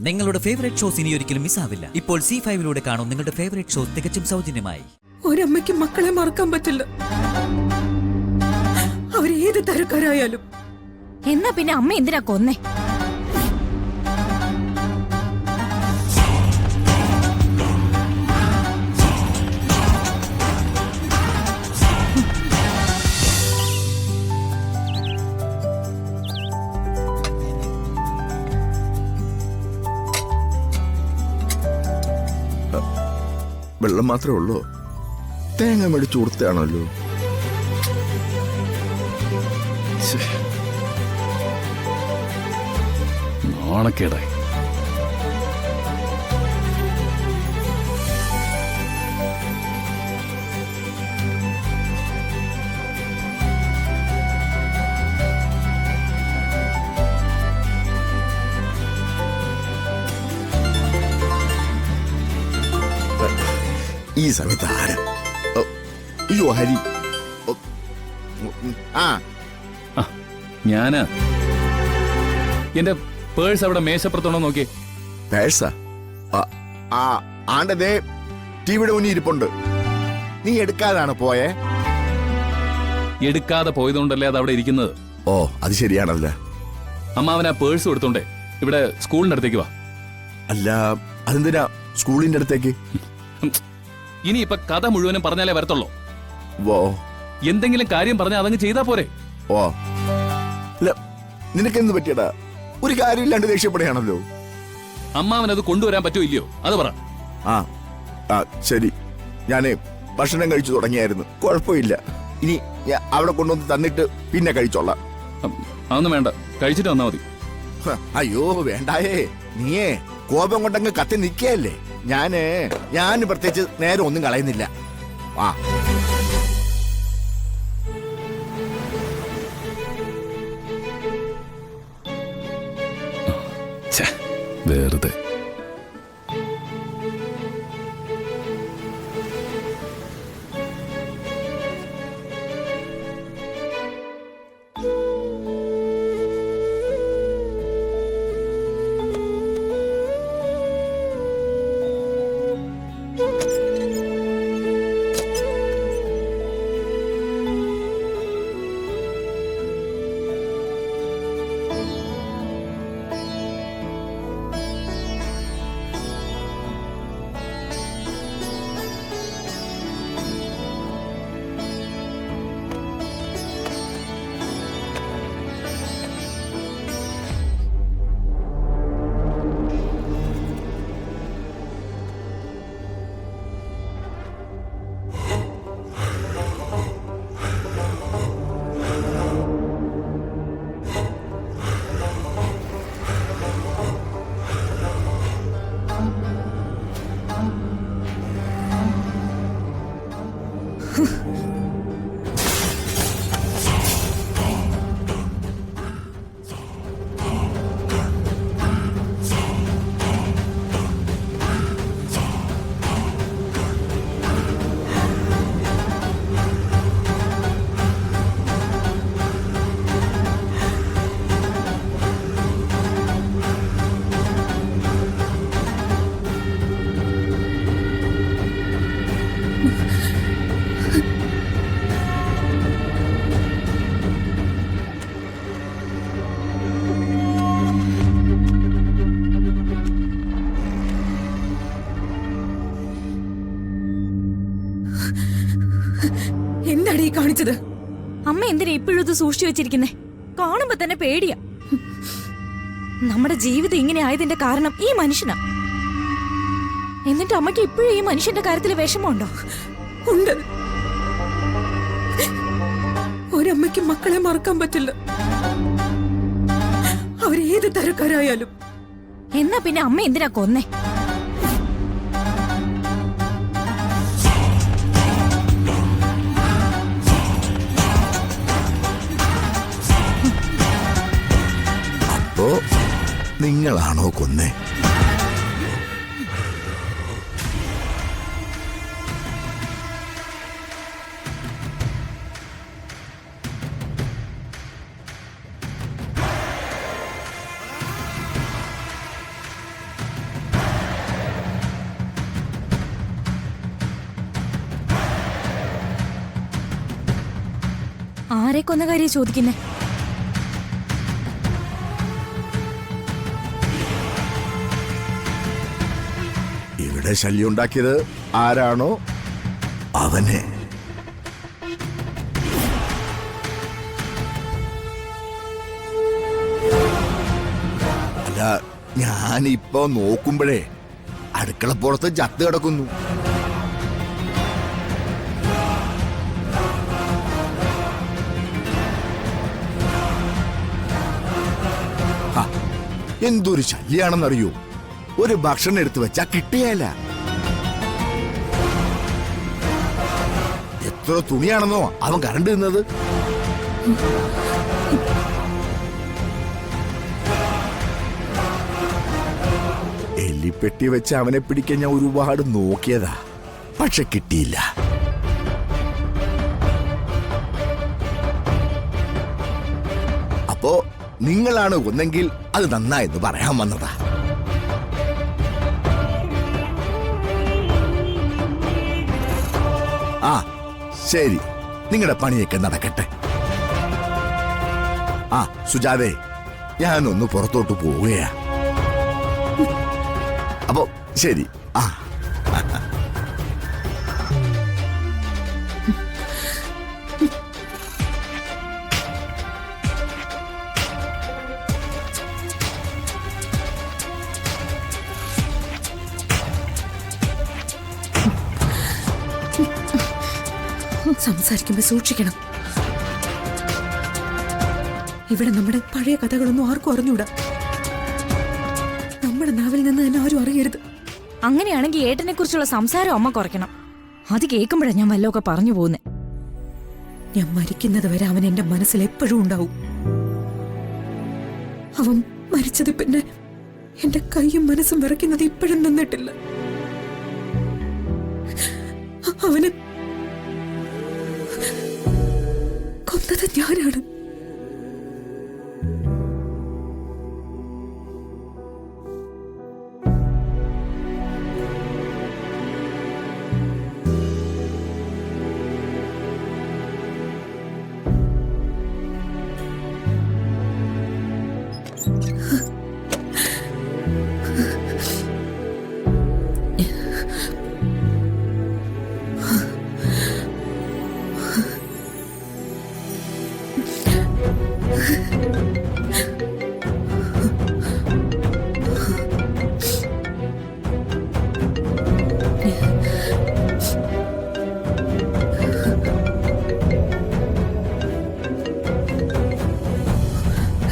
നിങ്ങളുടെ favourite shows ഇനി ഒരിക്കലും മിസ്സാവില്ല. ഇപ്പോൾ C5 കാണും നിങ്ങളുടെ ഫേവറേറ്റ് ഷോസ് തികച്ചും സൗജന്യമായി. ഒരമ്മയ്ക്ക് മക്കളെ മറക്കാൻ പറ്റില്ല, അവരേത് തരക്കാരായാലും. എന്നാ പിന്നെ അമ്മ എന്തിനാ കൊന്നേ? വെള്ളം മാത്രമേ ഉള്ളൂ. തേങ്ങ മേടിച്ചു കൊടുത്താണല്ലോ. നാണക്കേടായി. ഈ സമയത്ത് ആരാ? അയ്യോ ഹരി. ഞാനാ. എന്റെ പേഴ്സ് അവിടെ മേശപ്പുറത്തോണോ നോക്കിയേ. പേഴ്സാ? ആണ്ടതേ ടിവിയുടെ മുന്നിൽ ഇരിപ്പുണ്ട്. നീ എടുക്കാതാണ് പോയേ? എടുക്കാതെ പോയതുകൊണ്ടല്ലേ അത് അവിടെ ഇരിക്കുന്നത്. ഓ അത് ശരിയാണല്ലോ. അമ്മാവൻ ആ പേഴ്സ് കൊടുത്തോണ്ടേ ഇവിടെ സ്കൂളിന്റെ അടുത്തേക്ക് വാ. അല്ല അതെന്തിനാ സ്കൂളിന്റെ അടുത്തേക്ക്? ഇനി ഇപ്പൊ കഥ മുഴുവനും പറഞ്ഞാലേ വരത്തുള്ളൂ. ഓ എന്തെങ്കിലും കാര്യം പറഞ്ഞാൽ അതങ്ങ് ചെയ്താ പോരെ. ഓ അല്ല നിനക്കെന്ത് പറ്റിയടാ? ഒരു കാര്യമില്ലാണ്ട് ദേഷ്യപ്പെടുകയാണല്ലോ. അമ്മാവൻ അത് കൊണ്ടുവരാൻ പറ്റോ ഇല്ലയോ അത് പറ. ആ ശരി, ഞാനേ ഭക്ഷണം കഴിച്ചു തുടങ്ങിയായിരുന്നു. കുഴപ്പമില്ല, ഇനി ഞാൻ അവിടെ കൊണ്ടുവന്ന് തന്നിട്ട് പിന്നെ കഴിച്ചോളാം. അതൊന്നും വേണ്ട, കഴിച്ചിട്ട് വന്നാ മതി. അയ്യോ വേണ്ടായേ, നീയേ കോപം കൊണ്ടങ്ങ് കത്തി നിൽക്കയല്ലേ. ഞാൻ പ്രത്യേകിച്ച് നേരം ഒന്നും കളയുന്നില്ല. ആ വെറുതെ എന്താണ് ഈ കാണിച്ചത്? അമ്മ എന്തിനാ ഇപ്പോഴും ഇത് സൂക്ഷിച്ചു വെച്ചിരിക്കുന്നേ? കാണുമ്പോ തന്നെ പേടിയാ. നമ്മുടെ ജീവിതം ഇങ്ങനെ ആയതിന്റെ കാരണം ഈ മനുഷ്യനാ. എന്നിട്ട് അമ്മയ്ക്ക് ഇപ്പോഴും ഈ മനുഷ്യന്റെ കാര്യത്തിൽ വിഷമമുണ്ടോ? ഉണ്ട്. ഒരമ്മയ്ക്ക് മക്കളെ മറക്കാൻ പറ്റില്ല, അവരേത് തരക്കാരായാലും. എന്നാ പിന്നെ അമ്മ എന്തിനാ കൊന്നേ? അപ്പോ നിങ്ങളാണോ കൊന്നേ? ആരെ കൊന്ന കാര്യം ചോദിക്കുന്നേ? ഇവിടെ ശല്യം ഉണ്ടാക്കിയത് ആരാണോ അവനെ. അല്ല, ഞാനിപ്പോ നോക്കുമ്പോഴേ അടുക്കളപ്പുറത്ത് ചത്ത് കിടക്കുന്നു. ഹ, എന്തൊരു ശല്യാണെന്നറിയോ? ഒരു ഭക്ഷണം എടുത്തു വെച്ചാ കിട്ടിയല്ല. എത്ര തുണിയാണെന്നോ അവൻ കറണ്ട് തിന്നത്. എലിപ്പെട്ടി വെച്ച് അവനെ പിടിക്കാൻ ഞാൻ ഒരുപാട് നോക്കിയതാ, പക്ഷെ കിട്ടിയില്ല. അപ്പോ നിങ്ങളാണ് ഒന്നെങ്കിൽ അത് നന്നായെന്ന് പറയാൻ വന്നതാ. ആ ശരി, നിങ്ങളുടെ പണിയൊക്കെ നടക്കട്ടെ. ആ സുജാതേ, ഞാനൊന്ന് പുറത്തോട്ട് പോവുകയാ. അപ്പോ ശരി. ആ സംസാരിക്കുമ്പോ സൂക്ഷിക്കണം. ഇവിടെ നമ്മുടെ പഴയ കഥകളൊന്നും ആർക്കും അറിഞ്ഞൂടാ. നമ്മുടെ നാവിൽ നിന്ന് തന്നെ ആരും അറിയരുത്. അങ്ങനെയാണെങ്കിൽ ഏട്ടനെ കുറിച്ചുള്ള സംസാരം അമ്മ കുറയ്ക്കണം. അത് കേൾക്കുമ്പോഴാ ഞാൻ വല്ലതൊക്കെ പറഞ്ഞു പോകുന്നേ. ഞാൻ മരിക്കുന്നത് വരെ അവൻ എന്റെ മനസ്സിൽ എപ്പോഴും ഉണ്ടാവും. അവൻ മരിച്ചത് പിന്നെ എന്റെ കൈയും മനസ്സും വിറയ്ക്കുന്നത് ഇപ്പോഴും നിന്നിട്ടില്ല. അവന് കൊന്നത് ഞാനാണ്.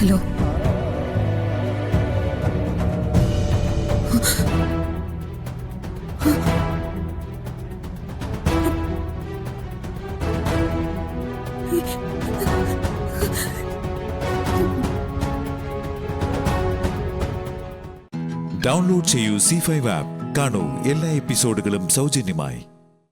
ഹലോ, ഡൗൺലോഡ് ചെയ്യൂ C5 ആപ്പ്. കാണൂ എല്ലാ എപ്പിസോഡുകളും സൗജന്യമായി.